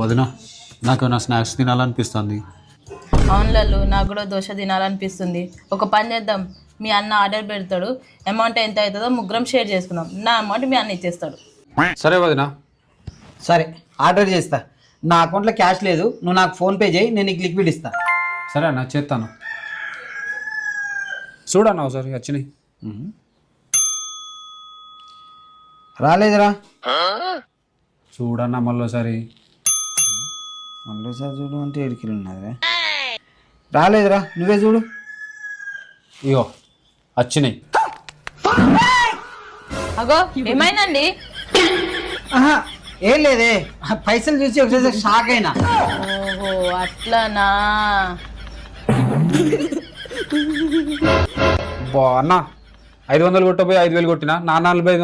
వదినా నాకేమైనా స్నాక్స్ తినాలనిపిస్తుంది. అవును లల్లు, నాకు కూడా దోశ తినాలనిపిస్తుంది. ఒక పని చేద్దాం, మీ అన్న ఆర్డర్ పెడతాడు, అమౌంట్ ఎంత అవుతుందో ముగ్గురం షేర్ చేసుకుందాం. నా అమౌంట్ మీ అన్న ఇచ్చేస్తాడు. సరే వదినా. సరే ఆర్డర్ చేస్తా. నా అకౌంట్లో క్యాష్ లేదు, నువ్వు నాకు ఫోన్పే చేయి, నేను నీకు లిక్విడ్ ఇస్తా. సరే అన్న చేస్తాను. చూడన్నా ఒకసారి వచ్చినాయి. రాలేదురా. చూడన్నా మళ్ళీసారి. మళ్ళీసారి చూడు అంటే ఏడికి ఉన్నది. రాలేదురా, నువ్వే చూడు. ఇగో వచ్చినాయి. అగో ఏమైందండి? ఆహా, ఏం లేదే, పైసలు చూసి ఒకసారి షాక్ అయినా. ఓహో అట్లనా. అన్న 500 కొట్టపోయి 5,000 కొట్టినా, నా 45